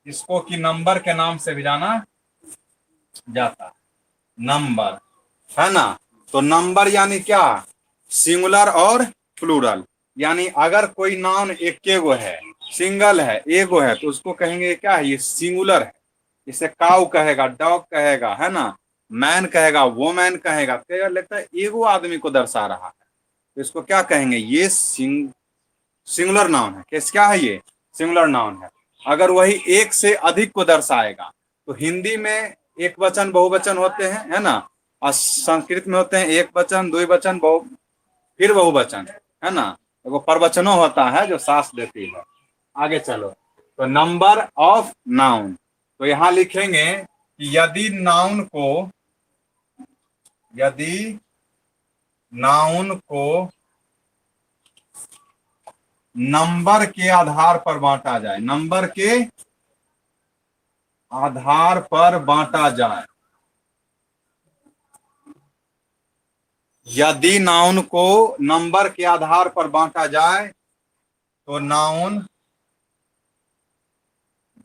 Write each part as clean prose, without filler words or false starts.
इसको कि नंबर के नाम से भी जाना जाता है, नंबर, है ना। तो नंबर यानी क्या, सिंगुलर और प्लूरल। यानी अगर कोई नाउन एकेगो है, सिंगल है, एगो है, तो उसको कहेंगे क्या है, ये सिंगुलर है। इसे काउ कहेगा, डॉग कहेगा, है ना, मैन कहेगा, वोमैन कहेगा, क्या लगता है एगो आदमी को दर्शा रहा है, तो इसको क्या कहेंगे, ये सिंगुलर नाउन है। कैसे, क्या है ये, सिंगुलर नाउन है। अगर वही एक से अधिक को दर्शाएगा, तो हिंदी में एक वचन बहुवचन होते हैं, है ना, और संस्कृत में होते हैं एक वचन, द्विवचन, फिर बहुवचन, है ना। वो परवचनो होता है जो सास देती है। आगे चलो, तो नंबर ऑफ नाउन, तो यहां लिखेंगे कि यदि नाउन को नंबर के आधार पर बांटा जाए, नंबर के आधार पर बांटा जाए, यदि नाउन को नंबर के आधार पर बांटा जाए, तो नाउन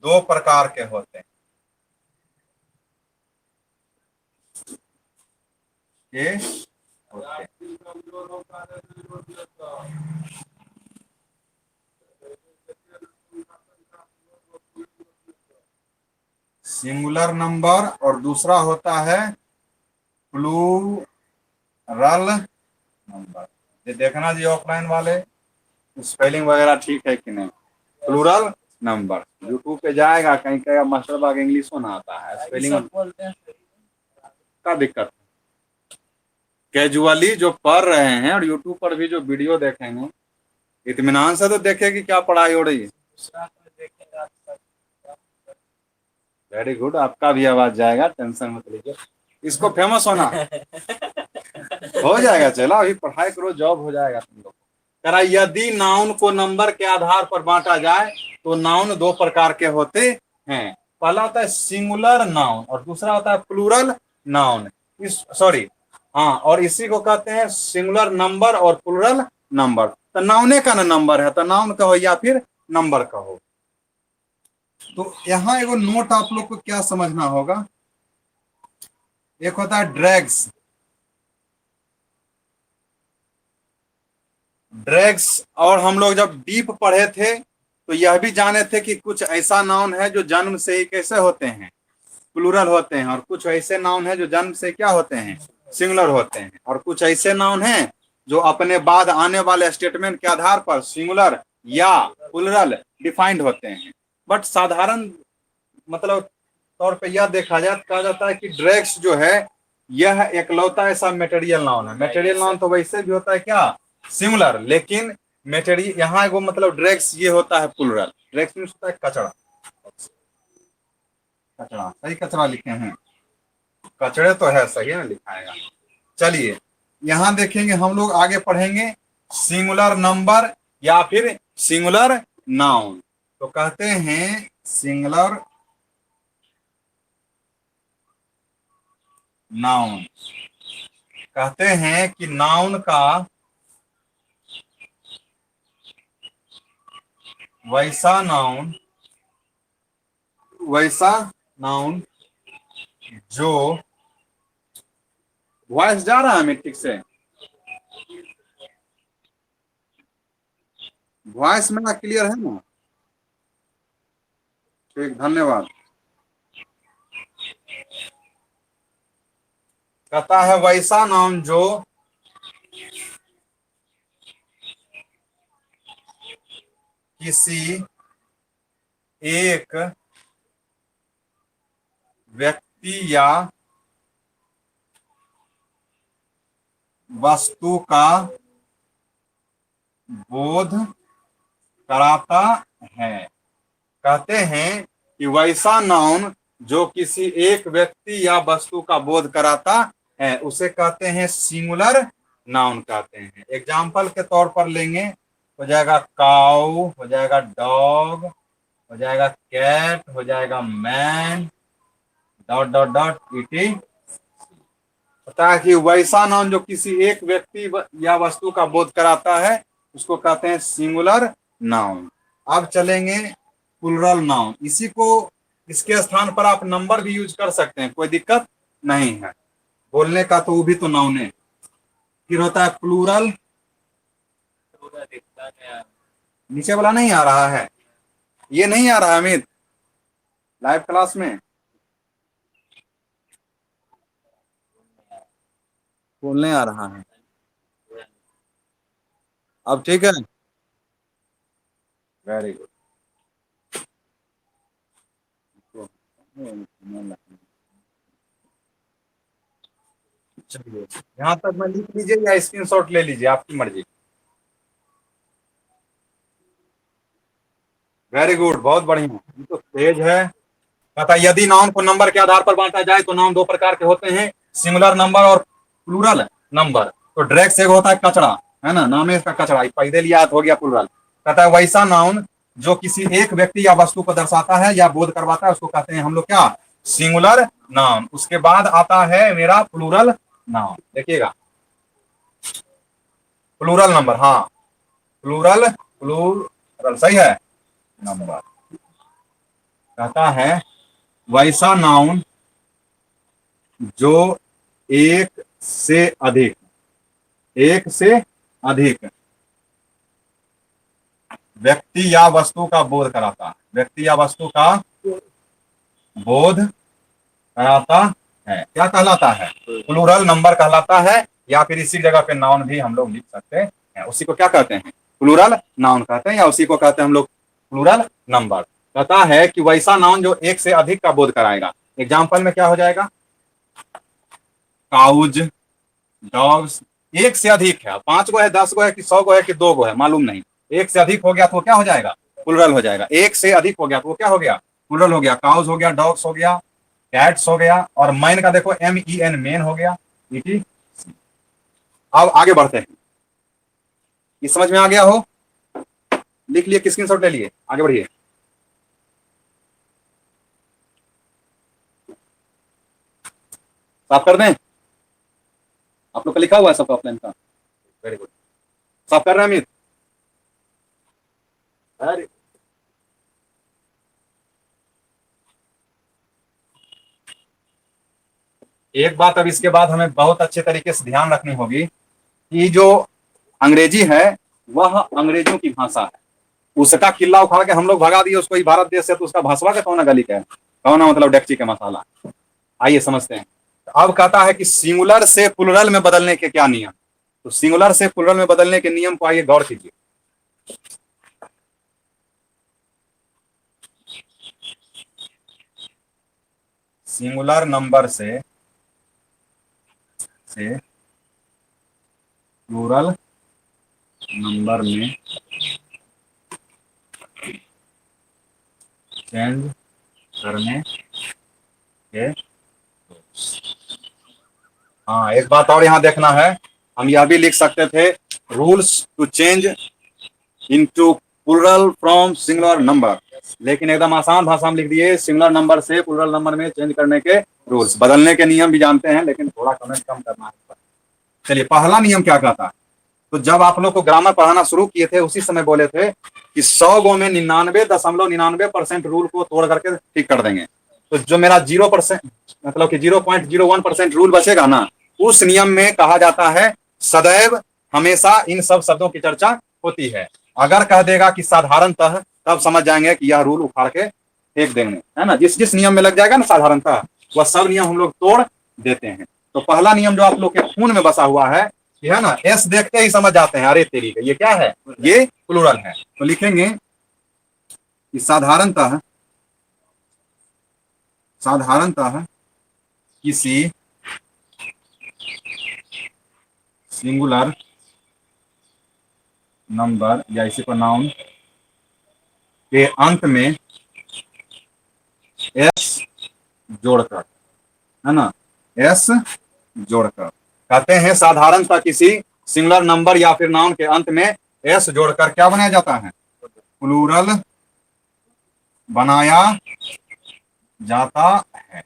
दो प्रकार के होते हैं। ये होते हैं, सिंगुलर नंबर और दूसरा होता है प्लूरल नंबर। ये देखना जी ऑफलाइन वाले, स्पेलिंग वगैरह ठीक है कि नहीं। प्लूरल नंबर यूट्यूब पे जाएगा, कहीं कहेगा मास्टर बाग इंग्लिश होना आता है, स्पेलिंग का दिक्कत। कैजुअली जो पढ़ रहे हैं और यूट्यूब पर भी जो वीडियो देखेंगे, इत्मीनान से तो देखे कि क्या पढ़ाई हो रही है। वेरी गुड, आपका भी आवाज जाएगा, टेंशन मत लीजिए, इसको फेमस होना हो जाएगा। चलो अभी पढ़ाई करो, जॉब हो जाएगा तुम लोग। कह रहा यदि नाउन को नंबर के आधार पर बांटा जाए, तो नाउन दो प्रकार के होते हैं। पहला होता है सिंगुलर नाउन और दूसरा होता है प्लूरल नाउन। इस सॉरी हाँ, और इसी को कहते हैं सिंगुलर नंबर और प्लूरल नंबर। तो नाउने का ना नंबर है, तो नाउन कहो या फिर नंबर कहो। तो यहाँ एगो नोट आप लोग को क्या समझना होगा, एक होता है ड्रैग्स, और हम लोग जब डीप पढ़े थे तो यह भी जाने थे कि कुछ ऐसा नाउन है जो जन्म से ही कैसे होते हैं, प्लूरल होते हैं, और कुछ ऐसे नाउन है जो जन्म से क्या होते हैं, सिंगुलर होते हैं, और कुछ ऐसे नाउन हैं जो अपने बाद आने वाले स्टेटमेंट के आधार पर सिंगुलर या प्लूरल डिफाइंड होते हैं। बट साधारण मतलब तौर पे यह देखा जाए, कहा जाता है कि ड्रैग्स जो है यह एकलौता ऐसा मेटेरियल नाउन है। मेटेरियल नाउन तो वैसे भी होता है क्या, सिंगुलर, लेकिन मेटेरियल यहाँ एगो मतलब ड्रैग्स ये होता है प्लूरल। ड्रैग्स मीन्स होता है कचरा, कचरा सही, कचरा लिखे हैं, कचड़े तो है सही है ना, लिखाएगा। चलिए यहां देखेंगे, हम लोग आगे पढ़ेंगे सिंगुलर नंबर या फिर सिंगुलर नाउन। तो कहते हैं सिंगुलर नाउन, कहते हैं कि नाउन का वैसा नाउन जो, वॉइस जा रहा है मिट्टी से, वॉइस मेरा क्लियर है ना, ठीक, धन्यवाद। कहता है वैसा नाउन जो किसी एक व्यक्ति या वस्तु का बोध कराता है। कहते हैं कि वैसा नाउन जो किसी एक व्यक्ति या वस्तु का बोध कराता है, उसे कहते हैं सिंगुलर नाउन कहते हैं। एग्जाम्पल के तौर पर लेंगे, हो जाएगा काऊ, हो जाएगा डॉग, हो जाएगा कैट, हो जाएगा मैन, डॉट डॉट डॉट इटी। पता है कि वैसा नाउन जो किसी एक व्यक्ति या वस्तु का बोध कराता है, उसको कहते हैं सिंगुलर नाउन। अब चलेंगे प्लूरल नाउन। इसी को, इसके स्थान पर आप नंबर भी यूज कर सकते हैं, कोई दिक्कत नहीं है बोलने का, तो वो भी तो नाउन है। फिर होता है प्लूरल, नीचे वाला नहीं आ रहा है, ये नहीं आ रहा है अमित लाइव क्लास में, बोलने आ रहा है। अब ठीक है, वेरी गुड। चलिए यहाँ तक मैं लिख लीजिए या स्क्रीनशॉट ले लीजिए, आपकी मर्जी। वेरी गुड, बहुत बढ़िया, ये तो तेज है। कहता है यदि नाउन को नंबर के आधार पर बांटा जाए तो नाउन दो प्रकार के होते हैं, सिंगुलर नंबर और प्लूरल नंबर। तो डायरेक्ट से होता है कचरा, है ना, नाम है इसका कचरा, पहले लिया हो गया प्लूरल। कहता है वैसा नाउन जो किसी एक व्यक्ति या वस्तु को दर्शाता है या बोध करवाता है, उसको कहते हैं हम लोग क्या, सिंगुलर नाउन। उसके बाद आता है मेरा प्लूरल नाउन, देखिएगा प्लूरल नंबर, हाँ प्लूरल, प्लूरल सही है नंबर। कहता है वैसा नाउन जो एक से अधिक, एक से अधिक व्यक्ति या वस्तु का बोध कराता है, व्यक्ति या वस्तु का बोध कराता है, क्या कहलाता है, प्लूरल नंबर कहलाता है। या फिर इसी जगह पे नाउन भी हम लोग लिख सकते हैं, उसी को क्या कहते हैं, प्लूरल नाउन कहते हैं, या उसी को कहते हैं हम लोग प्लूरल नंबर। कहता है कि वैसा नाउन जो एक से अधिक का बोध कराएगा। एग्जाम्पल में क्या हो जाएगा, काउज, डॉग्स, एक से अधिक है, 5 गो है, 10 गो है कि 100 गो है कि 2 गो है मालूम नहीं, एक से अधिक हो गया तो वो क्या हो जाएगा, प्लूरल हो जाएगा। एक से अधिक हो गया तो वो क्या हो गया, प्लूरल हो गया। काउज हो गया, डॉग्स हो गया, कैट्स हो गया, और मैन का देखो MEN मेन हो गया, ET। अब आगे बढ़ते हैं, ये समझ में आ गया हो, लिख लिए, किस स्क्रीनशॉट ले लिए, आगे बढ़िए। साफ कर दें, आप लोग का लिखा हुआ है सबका ऑफलाइन का, वेरी गुड, साफ कर रहे हैं अमित, अरे एक बात अब इसके बाद हमें बहुत अच्छे तरीके से ध्यान रखनी होगी कि जो अंग्रेजी है वह अंग्रेजों की भाषा है। उसका किला उखाड़ के हम लोग भगा दिए उसको भारत देश से, तो उसका भाषवा का कौन गली का है, कौन मतलब डेक्ची के मसाला। आइए समझते हैं। अब कहता है कि सिंगुलर से प्लूरल में बदलने के क्या नियम, तो सिंगुलर से प्लूरल में बदलने के नियम को आइए गौर कीजिए। सिंगुलर नंबर से प्लूरल नंबर में चेंज करने के, हाँ एक बात और यहां देखना है, हम यह भी लिख सकते थे, rules to change into plural from singular number, लेकिन एकदम आसान भाषा में लिख दिए, सिंगुलर नंबर से प्लूरल नंबर में चेंज करने के रूल्स, बदलने के नियम भी जानते हैं लेकिन थोड़ा कमेंट कम करना है। चलिए पहला नियम क्या कहता है, तो जब आप लोग को ग्रामर पढ़ाना शुरू किए थे उसी समय बोले थे कि 100 गो में 99.99% रूल को तोड़ करके ठीक कर देंगे। तो जो मेरा 0% मतलब कि 0.01% रूल बचेगा ना, उस नियम में कहा जाता है सदैव हमेशा इन सब शब्दों की चर्चा होती है। अगर कह देगा कि साधारणतः, तब समझ जाएंगे कि यह रूल उखाड़ के फेंक देंगे, है ना, जिस जिस नियम में लग जाएगा ना साधारणतः, वह सब नियम हम लोग तोड़ देते हैं। तो पहला नियम जो आप लोग के खून में बसा हुआ है, ये है ना, एस देखते ही समझ जाते हैं, अरे तेरी ये क्या है, ये प्लूरल है। तो लिखेंगे कि साधारणतः, साधारणतः किसी सिंगुलर नंबर या इसी को नाउन के अंत में एस जोड़कर, है ना, एस जोड़कर, कहते हैं साधारणतः किसी सिंगुलर नंबर या फिर नाउन के अंत में एस जोड़कर क्या बनाया जाता है, प्लूरल बनाया जाता है।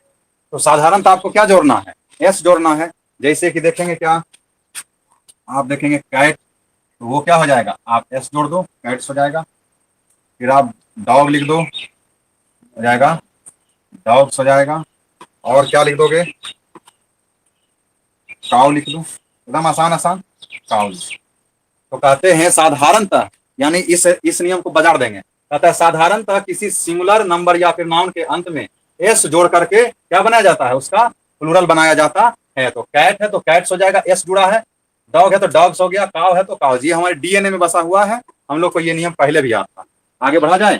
तो साधारणतः आपको क्या जोड़ना है, एस जोड़ना है। जैसे कि देखेंगे क्या, आप देखेंगे कैट, तो वो क्या हो जाएगा, आप एस जोड़ दो, कैट्स हो जाएगा। फिर आप डॉग लिख दो, हो जाएगा डॉग्स हो जाएगा। और क्या लिख दोगे, काउ लिख दो, एकदम आसान आसान, काउज। तो कहते हैं साधारणतः, यानी इस नियम को बाजार देंगे, कहता है साधारणतः किसी सिंगुलर नंबर या फिर नाउन के अंत में एस जोड़ करके क्या बनाया जाता है, उसका प्लूरल बनाया जाता है। तो कैट है तो कैट्स हो जाएगा, एस जुड़ा है। डॉग है तो डॉग्स हो गया, काव है तो काउज। ये हमारे डीएनए में बसा हुआ है, हम लोग को ये नियम पहले भी याद था। आगे बढ़ा जाए।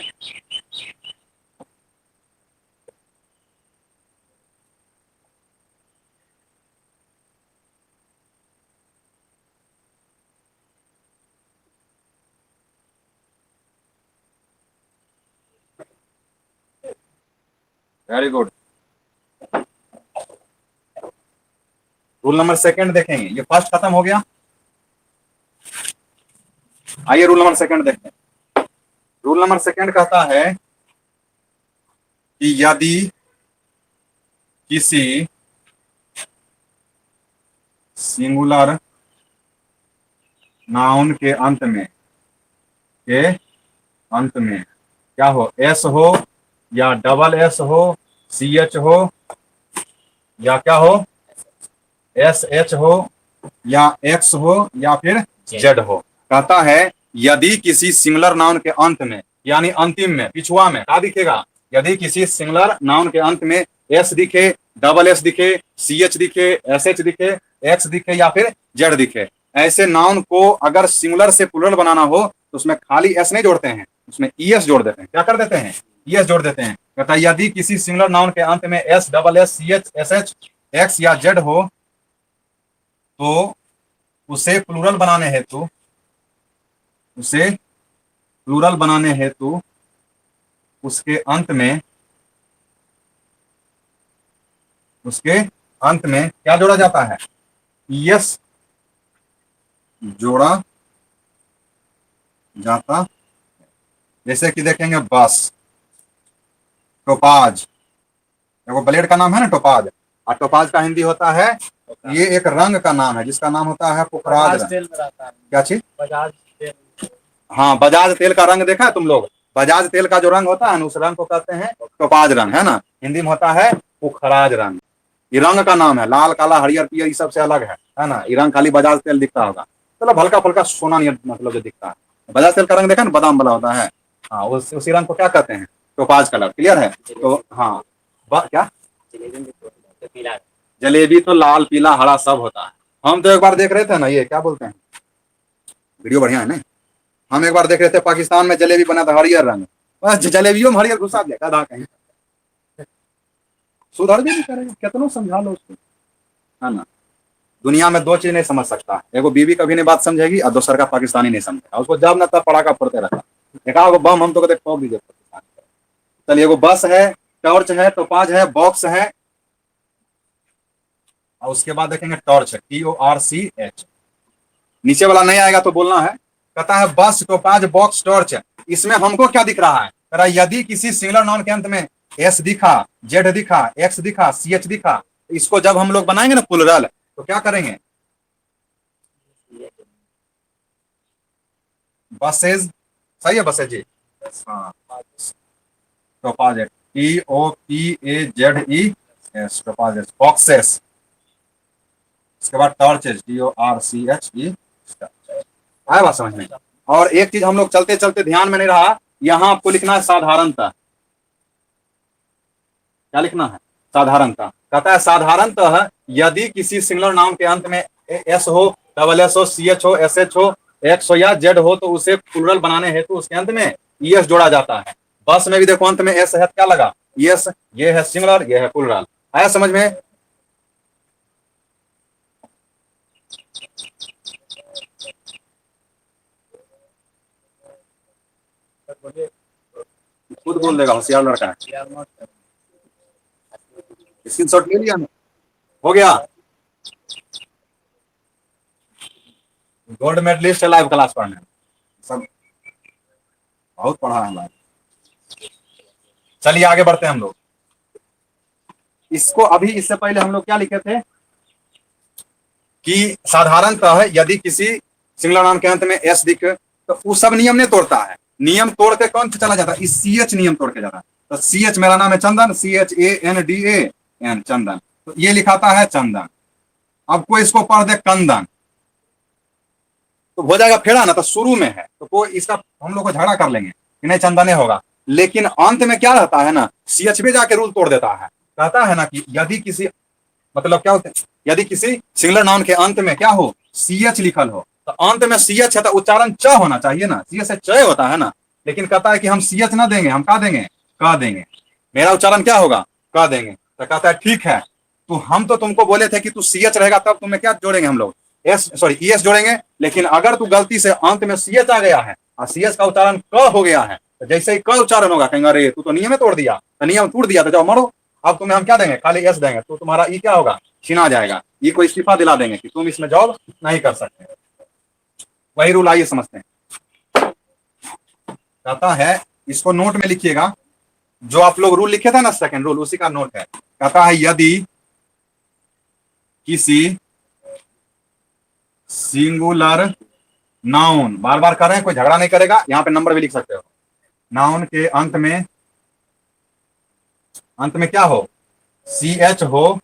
Very good. Rule number second देखेंगे, ये फर्स्ट खत्म हो गया। आइए रूल नंबर सेकंड देखते हैं। रूल नंबर सेकंड कहता है कि यदि किसी सिंगुलर नाउन के अंत में क्या हो, एस हो या डबल एस हो, सी एच हो या क्या हो, एस एच हो या एक्स हो या फिर जेड हो। कहता है यदि किसी सिंगुलर नाउन के अंत में, यानी अंतिम में, पिछुआ में क्या दिखेगा, यदि किसी सिंगुलर नाउन के अंत में एस दिखे, डबल एस दिखे, सी एच दिखे, एस एच दिखे, एक्स दिखे या फिर जेड दिखे, ऐसे नाउन को अगर सिंगुलर से प्लूरल बनाना हो तो उसमें खाली एस नहीं जोड़ते हैं, उसमें ई एस जोड़ देते हैं। क्या कर देते हैं, ई एस जोड़ देते हैं। कहता है यदि किसी सिंगुलर नाउन के अंत में S, double S, C H, S H, X या जेड हो तो उसे प्लूरल बनाने हेतु उसके अंत में क्या जोड़ा जाता है, यस जोड़ा जाता। जैसे कि देखेंगे बस, टोपाज, देखो ब्लेड का नाम है ना टोपाज, और टोपाज का हिंदी होता है, ये एक रंग का नाम है जिसका नाम होता है पुखराज रंग। क्या चीज, बजाज तेल। हाँ, बजाज तेल का रंग देखा है तुम लोग, बजाज तेल का जो रंग होता है ना, उस रंग को कहते हैं टोपाज रंग, है ना। हिंदी में होता है पुखराज रंग। ये रंग का नाम है, लाल काला हरियर पीयर, ये सबसे अलग है ना। ये रंग खाली बजाज तेल दिखता होगा, मतलब हल्का फुल्का सोना नहीं, मतलब जो दिखता है। बजाज तेल का रंग देखा ना, बादाम वाला होता है, हाँ उसी रंग को क्या कहते हैं, टोपाज कलर। क्लियर है। तो हाँ, क्या जलेबी तो लाल पीला हरा सब होता है। हम तो एक बार देख रहे थे ना, ये क्या बोलते हैं, वीडियो बढ़िया है ना। हम एक बार देख रहे थे पाकिस्तान में जलेबी बना था हरियर रंग, बस जलेबियों में हरियर घुसा दिया, गधा कहीं। सुधर भी नहीं करेगा, कितना समझा लो उसको, है ना। दुनिया में दो चीज नहीं समझ सकता, एगो बीवी कभी नहीं बात समझेगी और दूसर का पाकिस्तानी नहीं समझेगा। उसको जब ना तब पड़ाका फोड़ते रहता। देखा बम हम तो कहते ठोक दीजिए पाकिस्तान। चलिए, एगो बस है, टॉर्च है, टोपाज है, बॉक्स है, और उसके बाद देखेंगे टॉर्च है, TORCH। नीचे वाला नहीं आएगा तो बोलना है। कहता है बस, टोपाज, बॉक्स, टॉर्च, इसमें हमको क्या दिख रहा है, कह रहा यदि किसी सिंगुलर नाउन के अंत में एस दिखा, जेड दिखा, एक्स दिखा, सी एच दिखा, इसको जब हम लोग बनाएंगे ना प्लूरल, तो क्या करेंगे, बसेज, सही है बसेज जी, हाँ टोपाज, TOPAZES, टोपाजेस, बॉक्सेस, उसके बाद टॉर्चेज, TORCHE। आया बात समझ में। और एक चीज हम लोग चलते चलते ध्यान में नहीं रहा, यहां आपको लिखना है साधारणतः। क्या लिखना है, साधारणतः। कहता है साधारणतः यदि किसी सिंगुलर नाउन के अंत में एस हो, डबल एस हो, सी एच हो, एस एच हो, एक्स हो या जेड हो तो उसे प्लूरल बनाने हेतु उसके अंत में ईएस जोड़ा जाता है। बस में भी देखो अंत में एस है, क्या लगा, यस, ये है सिंगुलर, ये है प्लूरल। आया समझ में। खुद बोल देगा, होशियार लड़का है। स्क्रीनशॉट ले लिया ना, हो गया। गोल्ड मेडलिस्ट है लाइव क्लास पढ़ने, सब बहुत पढ़ा है लाइव। चलिए आगे बढ़ते हैं हम लोग। इसको अभी इससे पहले हम लोग क्या लिखे थे कि साधारणतः यदि किसी सिंगुलर नाउन के अंत में एस दिखे तो वो सब नियम नहीं तोड़ता है। नियम तोड़ के कौन चला जाता है, इस सी एच नियम तोड़ के जाता है। तो सी एच मेरा नाम है चंदन, CHANDA चंदन, तो ये लिखाता है चंदन। अब कोई इसको पढ़ दे कंदन तो हो जाएगा फेड़ा ना, तो शुरू में है तो कोई इसका हम लोग को झगड़ा कर लेंगे कि नहीं चंदने होगा, लेकिन अंत में क्या रहता है ना, CH पे जाके रूल तोड़ देता है। कहता है ना कि यदि किसी, मतलब क्या होता है, यदि किसी सिंगुलर नाउन के अंत में क्या हो, CH लिखल हो, तो अंत में CH है तो उच्चारण च होना चाहिए ना, CH से च होता है ना, लेकिन कहता है कि हम CH ना देंगे, हम क्या देंगे, क देंगे, मेरा उच्चारण क्या होगा, क देंगे। तो कहता है ठीक है, तो हम तो तुमको बोले थे कि तू CH रहेगा, तब तुम्हें क्या जोड़ेंगे हम लोग, ES जोड़ेंगे, लेकिन अगर तू गलती से अंत में CH आ गया है और CH का उच्चारण क हो गया है, तो जैसे ही क उच्चारण होगा कहेंगे अरे तू तो नियम तोड़ दिया, तो नियम टूट दिया तो जाओ मरो। अब तुम्हें हम क्या देंगे, खाली एस देंगे, तो तुम्हारा ई क्या होगा, छिना जाएगा, ई को इस्तीफा दिला देंगे कि तुम इसमें जॉब नहीं कर सकते। वही रूल आइए समझते हैं। कहता है, इसको नोट में लिखिएगा, जो आप लोग रूल लिखे थे ना सेकंड रूल, उसी का नोट है। कहता है यदि किसी सिंगुलर नाउन, बार बार कर रहे हैं, कोई झगड़ा नहीं करेगा, यहां पे नंबर भी लिख सकते हो, नाउन के अंत में क्या हो, CH हो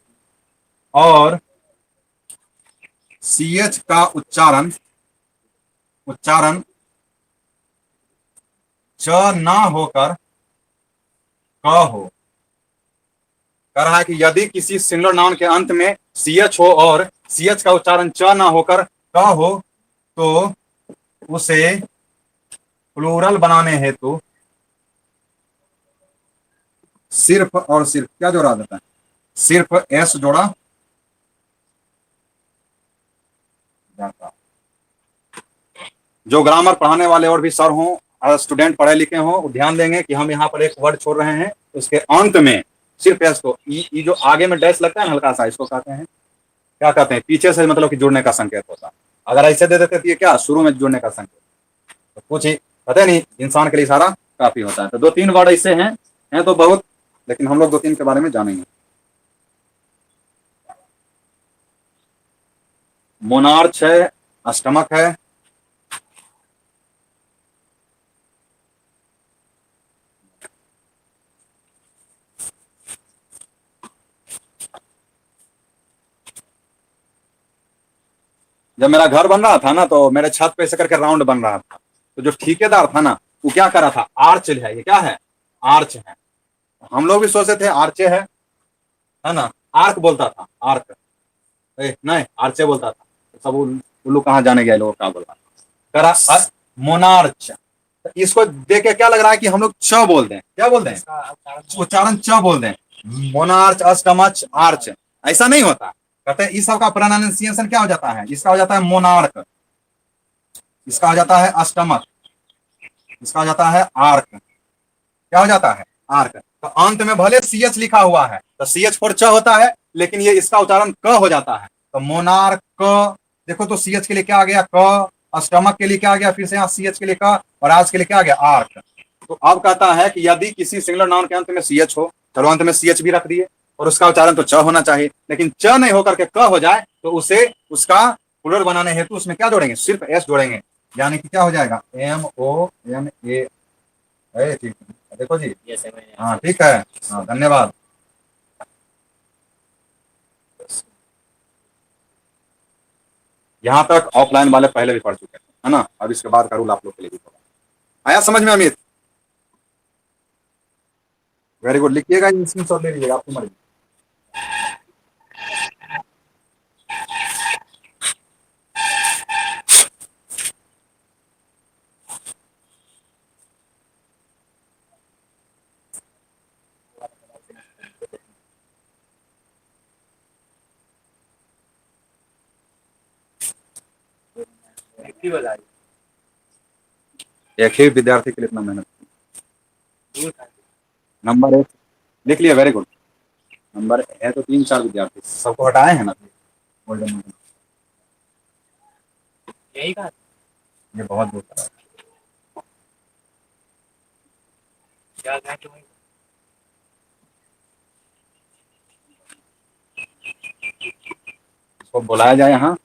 और CH का उच्चारण च ना होकर क हो। कह रहा है कि यदि किसी सिंगुलर नाउन के अंत में CH हो और CH का उच्चारण च ना होकर क हो, तो उसे प्लूरल बनाने हेतु सिर्फ और सिर्फ क्या जोड़ा देता है, सिर्फ S जोड़ा जाता। जो ग्रामर पढ़ाने वाले और भी सर हों, स्टूडेंट पढ़े लिखे हों, ध्यान देंगे कि हम यहाँ पर एक वर्ड छोड़ रहे हैं, उसके अंत में सिर्फ एस को, ई जो आगे में डैश लगता है ना हल्का सा, इसको कहते हैं, क्या कहते हैं, पीछे से मतलब कि जुड़ने का संकेत होता है। अगर ऐसे दे देते तो ये क्या, शुरू में जुड़ने का संकेत, तो कुछ ही पता नहीं, इंसान के लिए सारा काफी होता है। तो 2-3 वर्ड ऐसे हैं तो बहुत, लेकिन हम लोग 2-3 के बारे में जानेंगे। मोनार्च है, स्टमक है, जब मेरा घर बन रहा था ना, तो मेरे छत पे ऐसे करके राउंड बन रहा था, तो जो ठेकेदार था ना, वो क्या कर रहा था, आर्च है, ये क्या है, आर्च है, हम लोग भी सोचते थे आर्चे है ना, आर्क बोलता था, आर्क नहीं आर्चे बोलता था, तो सब उल्लू कहाँ जाने गए लोग, क्या बोल रहा करा मोनार्च। तो इसको देख के क्या लग रहा है कि हम लोग च बोल दें, क्या बोल दें, उच्चारण च बोल दें, मोनार्च, अष्टमच, आर्च, ऐसा नहीं होता। कहते हैं इस सब का प्रोनाउंसिएशन क्या हो जाता है, इसका हो जाता है मोनार्क, इसका हो जाता है अष्टमक, इसका हो जाता है आर्क, क्या हो जाता है, आर्क। तो अंत में भले CH लिखा हुआ है तो CH फोर च होता है, लेकिन ये इसका उच्चारण क हो जाता है, तो मोनार्क क, देखो तो CH के लिए क्या आ गया, क, स्टमक के लिए क्या आ गया, फिर से यहाँ CH के लिए क, और आज के लिए क्या आ गया, आर्क। तो अब कहता है कि यदि किसी सिंगुलर नाउन के अंत में CH हो, चलो अंत में CH भी रख दिए, और उसका उच्चारण तो च होना चाहिए, लेकिन च नहीं होकर के क हो जाए, तो उसे उसका प्लूरल बनाने हेतु उसमें क्या जोड़ेंगे, सिर्फ S जोड़ेंगे, यानी कि क्या हो जाएगा, MONA। ठीक है, देखो जी, हाँ ठीक है, हाँ धन्यवाद। यहाँ तक ऑफलाइन वाले पहले भी पढ़ चुके हैं, है ना, अब इसके बाद का रूल आप लोग के लिए भी होगा। आया समझ में अमित, वेरी गुड, लिखिएगा, स्क्रीनशॉट ले लीजिएगा, आपकी मर्जी। एक ही विद्यार्थी के लिए इतना मेहनत, नंबर 1 लिख लिया, वेरी गुड। नंबर है तो 3-4 विद्यार्थी, सबको हटाए हैं ना, गोल्डन यही कहा, ये बहुत दूर था। इसको बुलाया जाए यहाँ,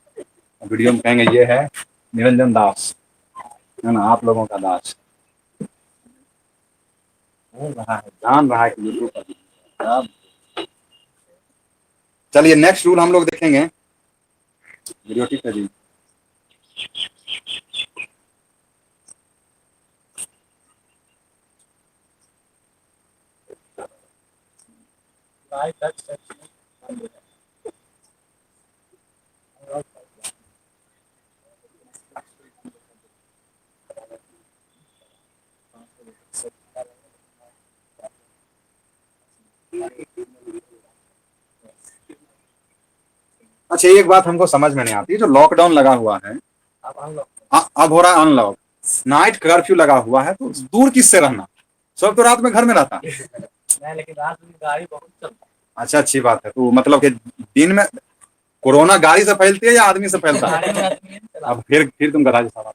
वीडियो में कहेंगे ये है निरंजन दास, है ना, आप लोगों का दास। बोल रहा है, जान रहा है कि यूट्यूब पर अब चलिए नेक्स्ट रूल हम लोग देखेंगे। वीडियो ठीक है जी। अच्छा, एक बात हमको समझ में नहीं आती, जो लॉकडाउन लगा हुआ है, अब हो रहा है अनलॉक, नाइट कर्फ्यू लगा हुआ है, तो दूर किससे रहना? सब तो रात में घर में रहता है। नहीं, लेकिन रात में गाड़ी बहुत चलता है। अच्छा, अच्छी बात है। तो मतलब कि दिन में कोरोना गाड़ी से फैलती है या आदमी से फैलता है? अब फिर तुम गधा जैसा बात,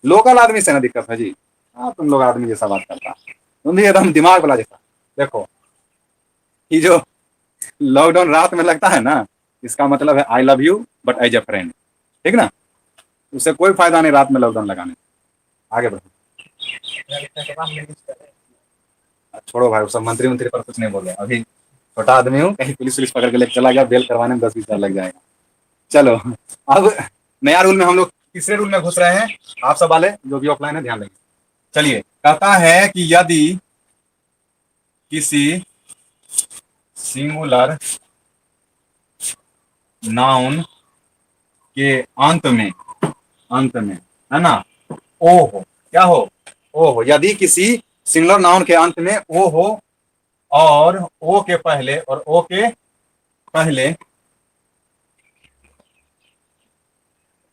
लोकल आदमी से ना दिक्कत है जी। हाँ, तुम लोग आदमी जैसा बात करता, तुम भी एकदम दिमाग वाला जैसा। देखो, ये जो लॉकडाउन रात में लगता है ना, इसका मतलब है I love you but as a friend, ठीक ना? उससे कोई फायदा नहीं रात में लॉकडाउन लगाने। आगे बढ़ो। छोड़ो भाई, सब मंत्री मंत्री पर कुछ नहीं बोल रहे अभी, छोटा आदमी हूँ, कहीं पुलिस पुलिस पकड़ के लेके चला गया, बेल करवाने में 10-20 हज़ार लग जाएगा। चलो, अब नया रूल में हम लोग तीसरे रूल में घुस रहे हैं। आप सब वाले जो भी ऑफलाइन है ध्यान देंगे। चलिए, कहता है कि यदि किसी सिंगुलर नाउन के अंत में है ना, ओ हो, क्या हो? ओ हो। यदि किसी सिंगुलर नाउन के अंत में ओ हो और ओ के पहले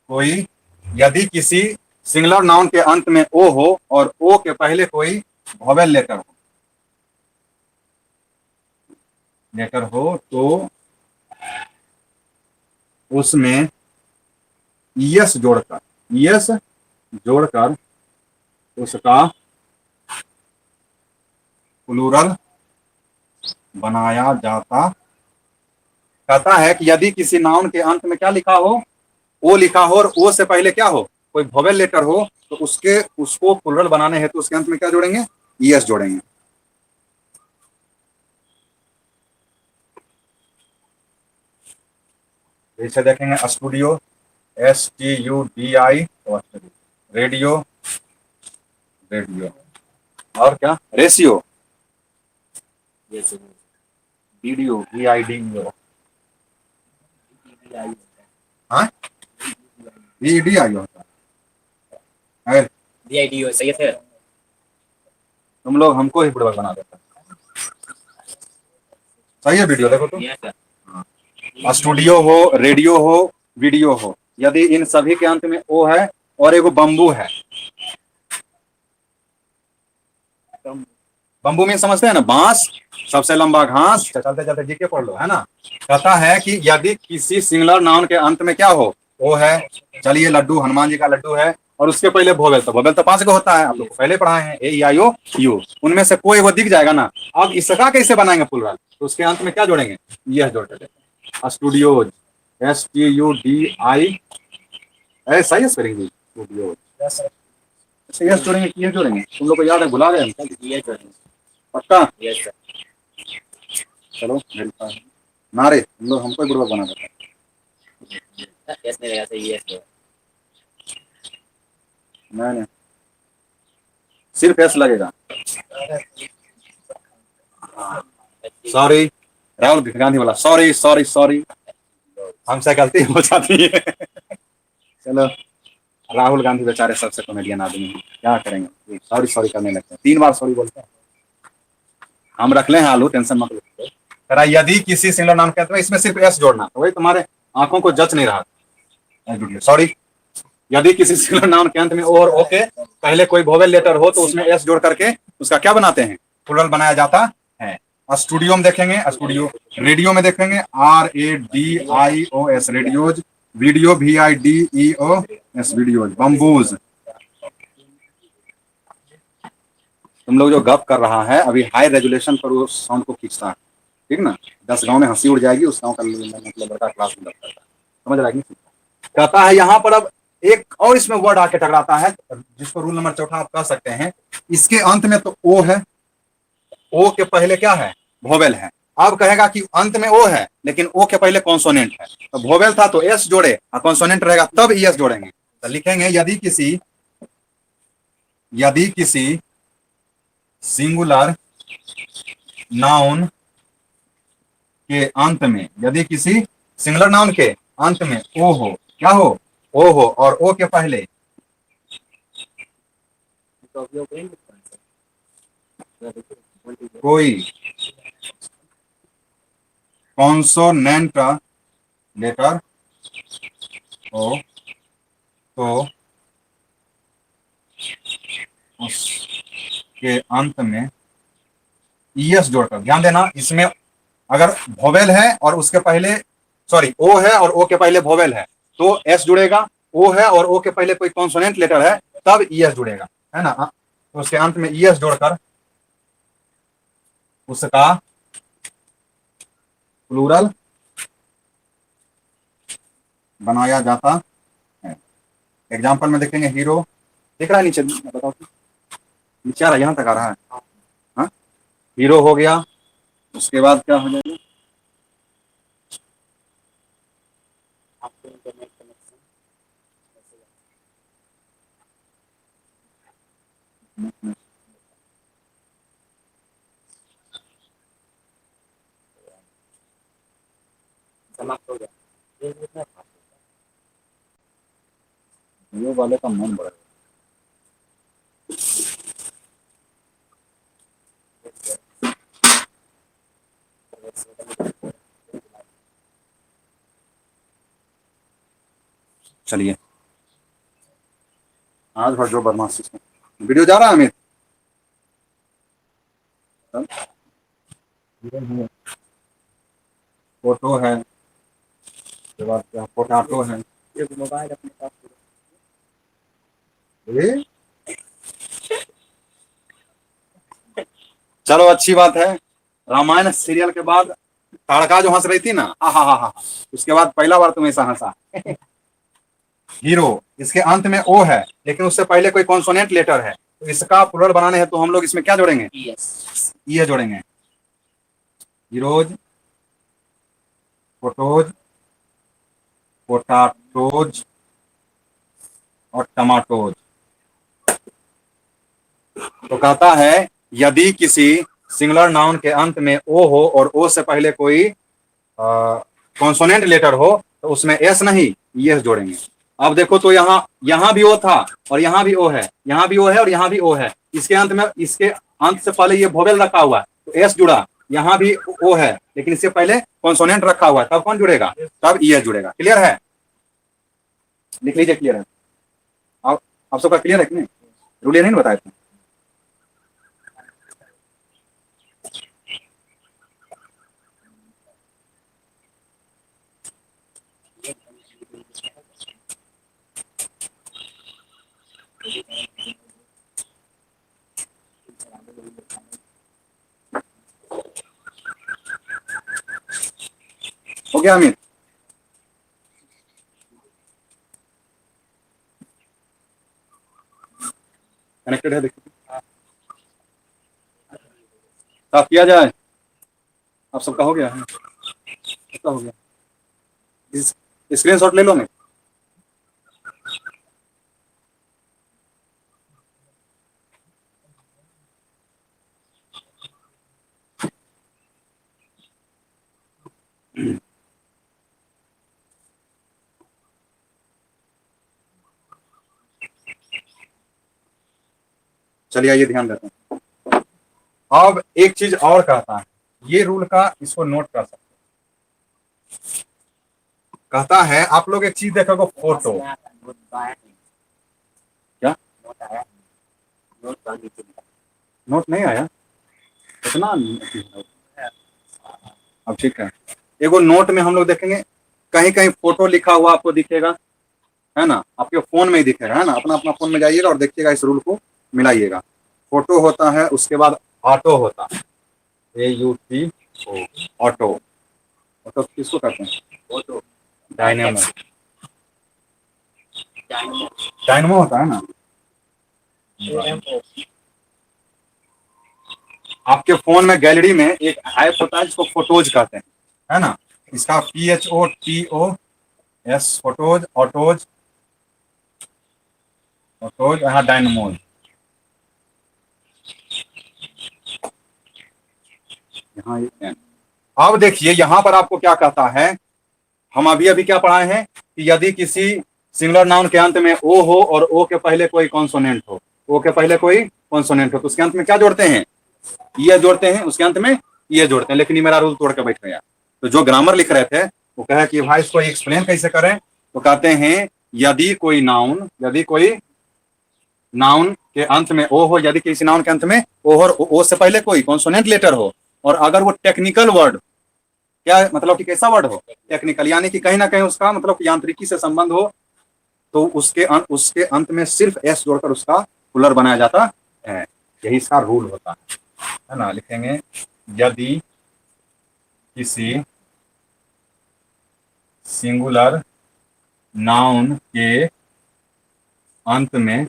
कोई, यदि किसी सिंगुलर नाउन के अंत में ओ हो और ओ के पहले कोई वोवेल लेटर हो तो उसमें यस जोड़कर उसका प्लूरल बनाया जाता। कहता है कि यदि किसी नाउन के अंत में क्या लिखा हो, ओ लिखा हो, और ओ से पहले क्या हो, कोई वोवेल लेटर हो, तो उसको प्लूरल बनाने हैं तो उसके अंत में क्या जोड़ेंगे? यस जोड़ेंगे। जैसे देखेंगे स्टूडियो, STUDI, रेडियो, और क्या? Ratio, video, VIDEO। हाँ, VIDI होता है। VIDO सही है। तुम लोग हमको ही बुड़बक बना देते। सही है वीडियो, देखो तुम। स्टूडियो हो, रेडियो हो, वीडियो हो, यदि इन सभी के अंत में ओ है और एगो बम्बू है। बम्बू में समझते हैं ना, बांस, सबसे लंबा घास। चलते चलते जीके पढ़ लो, है ना। कहता है कि यदि किसी सिंगुलर नाउन के अंत में क्या हो, ओ है। चलिए, लड्डू, हनुमान जी का लड्डू है, और उसके पहले वोवेल तो 5 को होता है, आप लोग पहले पढ़ाए हैं, AEIO U। उनमें से कोई वो दिख जाएगा ना। अब इसका कैसे बनाएंगे प्लूरल? तो उसके अंत में क्या जोड़ेंगे? यह जोड़ देंगे। स्टूडियोज, STUDI, सही है स्पेलिंग? स्टूडियोज। अच्छा, यस जोड़ेंगे कि ये जोड़ेंगे? तुम लोग को याद है, भुला गए हम? पक्का? चलो, नारे हम लोग हमको ही बुड़बक बना देता है। यस नहीं लगा, सही यस। नहीं, सिर्फ यस लगेगा। सॉरी, राहुल गांधी वाला, सॉरी सॉरी सॉरी, हमसे गलती हो जाती है। चलो, राहुल गांधी बेचारे सबसे कॉमेडियन आदमी हैं, क्या करेंगे, सॉरी सॉरी करने लगते हैं, 3 बार सॉरी बोलते हैं। हम रख ले हैं आलू, टेंशन मत लो। करा, यदि किसी सिंगुलर नाम कहते हैं, इसमें सिर्फ एस जोड़ना, तो वही तुम्हारे आंखों को जच नहीं रहा। सॉरी, यदि किसी सिंगुलर नाउन के अंत में ओ और ओ के पहले कोई वोवेल लेटर हो तो उसमें एस जोड़ करके उसका क्या बनाते हैं? प्लूरल बनाया जाता है। स्टूडियो में देखेंगे, स्टूडियो, रेडियो में देखेंगे RADIOS, radios, video, VIDEOS, videos, bamboos. तुम लोग जो गप कर रहा है अभी हाई रेजुलेशन पर वो साउंड को खींचता है, ठीक ना? 10 गांव में हंसी उड़ जाएगी, उस गांव का मतलब बड़का क्लास में लगता है, समझ रहा है? कहता है यहाँ पर अब एक और इसमें वर्ड आके टकराता है, जिसको रूल नंबर 4 आप कह सकते हैं। इसके अंत में तो ओ है, ओ के पहले क्या है, वोवेल है। अब कहेगा कि अंत में ओ है लेकिन ओ के पहले कॉन्सोनेंट है, तो वोवेल था तो एस जोड़े और कॉन्सोनेंट रहेगा तब ईएस जोड़ेंगे। तो लिखेंगे यदि किसी सिंगुलर नाउन के अंत में, यदि किसी सिंगुलर नाउन के अंत में ओ हो, क्या हो, ओ हो, और ओ के पहले कोई कॉन्सोनेंट लेटर हो तो उसके अंत में ईएस जोड़कर, ध्यान देना इसमें अगर वोवेल है और उसके पहले, सॉरी ओ है और ओ के पहले वोवेल है तो एस जुड़ेगा, ओ है और ओ के पहले कोई कॉन्सोनेंट लेटर है तब ईएस जुड़ेगा, है ना। तो उसके अंत में ईएस जोड़कर उसका प्लूरल बनाया जाता है। एग्जाम्पल में देखेंगे हीरो, दिख रहा है नीचे, बताओ नीचे आ रहा है, यहाँ तक आ रहा है, हाँ, हीरो हो गया, उसके बाद क्या हो जाएगा, समाप्त हो गया, ये वाले का मन बढ़ेगा। चलिए आज भर जो बदमाशी, वीडियो जा रहा है अमित, फोटो है, उसके बाद क्या पोटाटो है, एक मोबाइल अपने पास, चलो अच्छी बात है। रामायण सीरियल के बाद ताड़का जो हंस रही थी ना, हा हा हा हा, उसके बाद पहला बार तुम ऐसा हंसा। हीरो, इसके अंत में ओ है लेकिन उससे पहले कोई कॉन्सोनेंट लेटर है, तो इसका प्लूरल बनाने हैं तो हम लोग इसमें क्या जोड़ेंगे, ये जोड़ेंगे, हीरोज, फोटोज, पोटाटोज और टमाटोज। तो कहता है यदि किसी सिंगुलर नाउन के अंत में ओ हो और ओ से पहले कोई कॉन्सोनेंट लेटर हो तो उसमें एस नहीं यस जोड़ेंगे। अब देखो तो यहाँ भी ओ था और यहाँ भी ओ है, यहाँ भी ओ है और यहाँ भी ओ है, इसके अंत में, इसके अंत से पहले ये वोवेल रखा हुआ है तो एस जुड़ा, यहाँ भी ओ है लेकिन इससे पहले कॉन्सोनेंट रखा हुआ है, तब कौन जुड़ेगा, तब ईएस जुड़ेगा। क्लियर है, लिख लीजिए, क्लियर है। आप सबका क्लियर है कि नहीं, रूल ये नहीं बताए थे। हो गया अमित, कनेक्टेड है, देखिए साफ किया जाए। आप सबका हो गया है, सबका हो गया, स्क्रीन शॉट ले लो मैं। चलिए आइए ध्यान देते हैं। अब एक चीज और कहता है, ये रूल का इसको नोट कर सकते हैं। कहता है आप लोग एक चीज देखोगे, फोटो, क्या नोट नहीं आया इतना, अब ठीक है। एगो नोट में हम लोग देखेंगे कहीं कहीं फोटो लिखा हुआ आपको दिखेगा, है ना, आपके फोन में ही दिखेगा, है ना, अपना अपना फोन में जाइएगा और देखिएगा, इस रूल को मिलाइएगा। फोटो होता है, उसके बाद ऑटो होता है, AUT, ऑटो, ऑटो किसको कहते हैं, ऑटो, डायनेमो, डायनेमो होता है ना, आपके फोन में गैलरी में एक ऐप होता है जिसको फोटोज कहते हैं, है ना। इसका PHOTOS फोटोज, ऑटोज, ऑटोज, यहाँ डायनमोज, यहाँ अब देखिए यहाँ पर आपको क्या कहता है, हम अभी अभी क्या पढ़ाए हैं कि यदि किसी सिंगुलर नाउन के अंत में ओ हो और ओ के पहले कोई कॉन्सोनेंट हो, ओ के पहले कोई कॉन्सोनेंट हो, तो उसके अंत में क्या जोड़ते हैं, ये जोड़ते हैं, उसके अंत में ये जोड़ते हैं। लेकिन ये मेरा रूल तोड़ के बैठ गया। तो जो ग्रामर लिख रहे थे वो कहे कि भाई इसको एक्सप्लेन कैसे करें, तो कहते हैं यदि कोई नाउन के अंत में ओ हो, यदि किसी नाउन के अंत में ओ और ओ से पहले कोई कॉन्सोनेंट लेटर हो, और अगर वो टेक्निकल वर्ड, क्या मतलब कि कैसा वर्ड हो, टेक्निकल, यानी कि कहीं ना कहीं उसका मतलब यांत्रिकी से संबंध हो, तो उसके अंत में सिर्फ एस जोड़कर उसका प्लुरल बनाया जाता है। यही इसका रूल होता है ना। लिखेंगे यदि किसी सिंगुलर नाउन के अंत में,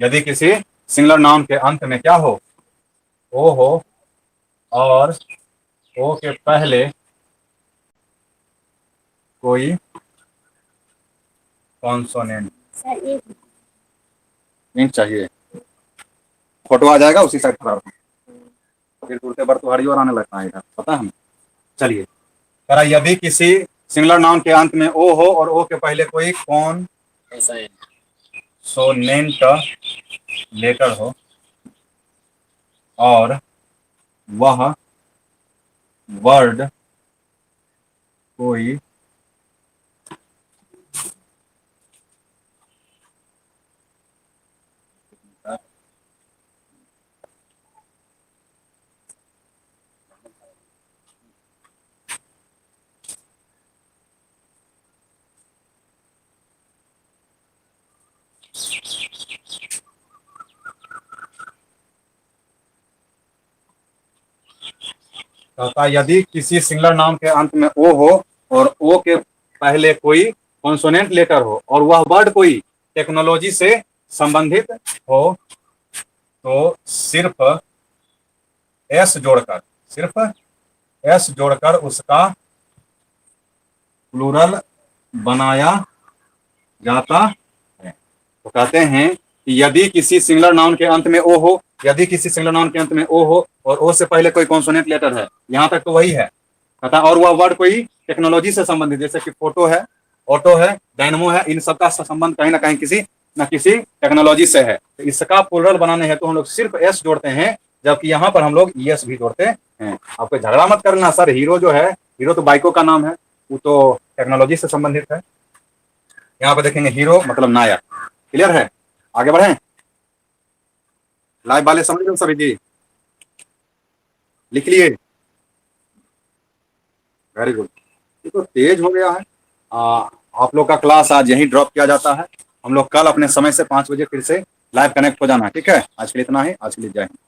यदि किसी सिंगुलर नाउन के अंत में क्या हो, ओ हो और ओ के पहले कोई कॉन्सोनेंट नहीं चाहिए, फोटो आ जाएगा उसी साइड पर, फिर टूटते बार तुम्हारी ओर आने लगता है इधर, पता है। चलिए करा, यदि किसी सिंगुलर नाउन के अंत में ओ हो और ओ के पहले कोई कॉन्सोनेंट लेटर हो और वह वर्ड कोई कहता, यदि किसी सिंगुलर नाउन के अंत में ओ हो और ओ के पहले कोई कॉन्सोनेंट लेटर हो और वह वर्ड कोई टेक्नोलॉजी से संबंधित हो, तो सिर्फ एस जोड़कर उसका प्लूरल बनाया जाता है। तो कहते हैं कि यदि किसी सिंगुलर नाउन के अंत में ओ हो, यदि किसी सिंगुलर नाउन के अंत में ओ हो और ओ से पहले कोई कॉन्सोनेंट लेटर है, यहाँ तक तो वही है, कहता और वह वर्ड कोई टेक्नोलॉजी से संबंधित, जैसे कि फोटो है, ऑटो है, डायनमो है, इन सबका संबंध कहीं ना कहीं किसी न किसी टेक्नोलॉजी से है। तो इसका प्लुरल बनाने हैं तो हम लोग सिर्फ एस जोड़ते हैं, जबकि यहाँ पर हम लोग ईएस भी जोड़ते हैं। आपको झगड़ा मत करना, सर हीरो जो है, हीरो तो बाइकों का नाम है, वो तो टेक्नोलॉजी से संबंधित है। यहाँ पे देखेंगे हीरो मतलब नायक। क्लियर है, आगे बढ़े, लाइव वाले समझ लो सभी जी, लिख लिए, वेरी गुड। ये तो तेज हो गया है। आप लोग का क्लास आज यहीं ड्रॉप किया जाता है। हम लोग कल अपने समय से 5 बजे फिर से लाइव कनेक्ट हो जाना है, ठीक है। आज के लिए इतना ही, आज के लिए जय हिंद।